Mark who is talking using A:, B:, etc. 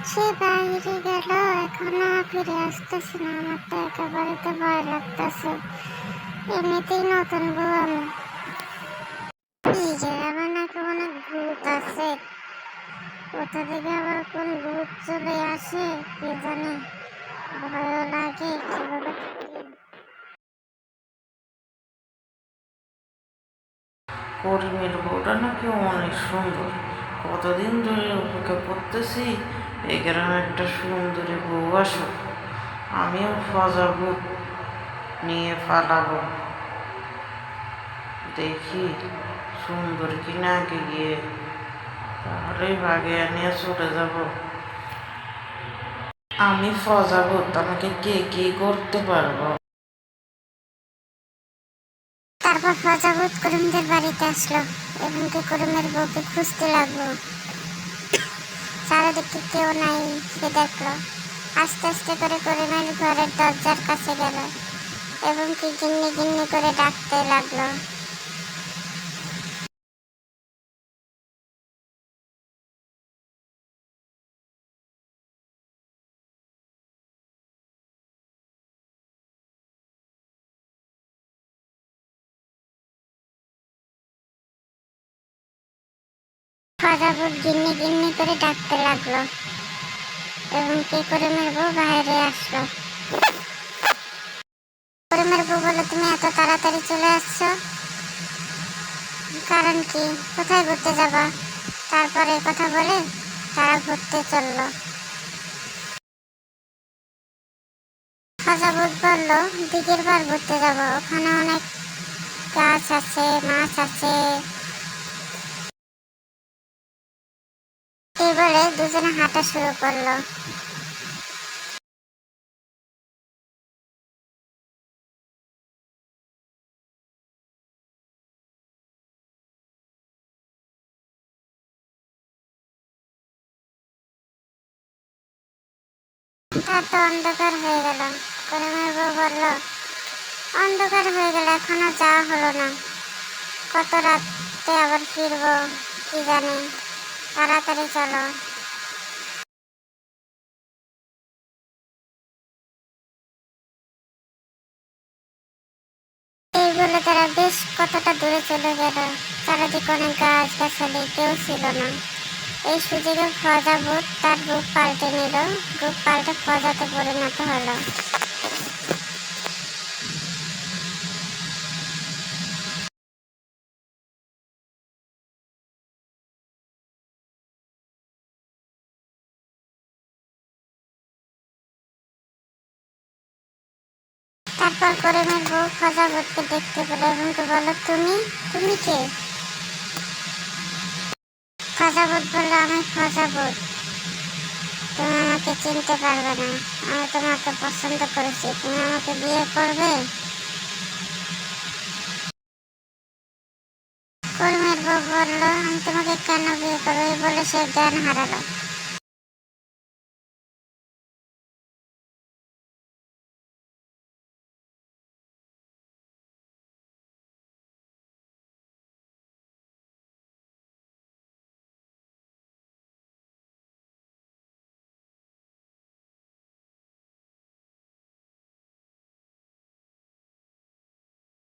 A: সে বাইরে গেল, এখনো ফিরে আসতেছে না। আমার তো একেবারে তো ভয় লাগতেছে। এমনিতেই নতুন বউ আমি। এই যে আবার নাকি অনেক ভূত আছে, কোথা থেকে আবার কোন ভূত চলে আসে কে জানে। ভয়ও লাগে, কিভাবে থাকি।
B: করিমের বউটা নাকি অনেক সুন্দর। কতদিন ধরে অপেক্ষা করতেছি এই গ্রামে একটা সুন্দরী বউ আসুক, আমিও ফজাবো, নিয়ে পালাবো। দেখি সুন্দর কিনা আগে গিয়ে, তাহলেই ভাগে নিয়ে চলে যাব। আমি ফজাবো, আমাকে কে কি করতে পারবো?
A: তারপর প্রজাপত করিমদের বাড়িতে আসলো এবং করিমের বউকে খুঁজতে লাগলো। চারিদিকে কেউ নাই, সে দেখলো। আস্তে আস্তে করে করিমের ঘরের দরজার কাছে গেল এবং গিন্নি গিন্নি করে ডাকতে লাগলো। প্রজাপত গিন্নি গিন্নি করে ডাকতে লাগলো এবং করিমের বউ বাইরে আসলো। করিমের বউ বলল, তুমি এত তাড়াতাড়ি চলে আসছো, কারণ কি? কোথায় ঘুরতে যাবা? তারপরে কথা বলে তারা ঘুরতে চললো। প্রজাপত বলল, দিঘির পাড় ঘুরতে যাব, ওখানে অনেক গাছ আছে, মাছ আছে। এই বলে দুজনে হাঁটা শুরু করলো। তার তো অন্ধকার হয়ে গেল। করিমের বউ বলল, অন্ধকার হয়ে গেল, এখনো যাওয়া হলো না, কত রাতে আবার ফিরবো কি জানি, তাড়াতাড়ি চলো। এই বলে তারা বেশ কতটা দূরে চলে গেল। চারিদিকে অনেক গাছ গাছালি, কেউ ছিল না। এই সুযোগে প্রজাপত তার রূপ পাল্টে নিল, রূপ পাল্টে প্রজাতে পরিণত হলো। তারপর করিমের বউ প্রজাপতিকে দেখতে পেল এবং বলল, তুমি তুমি কে? প্রজাপত বলল, আমি প্রজাপত, তুমি আমাকে চিনতে পারবে না, আমি তোমাকে পছন্দ করেছি, তুমি আমাকে বিয়ে করবে? করিমের বউ বলল, আমি তোমাকে কেন বিয়ে করবো? এই বলে সে জ্ঞান হারালো।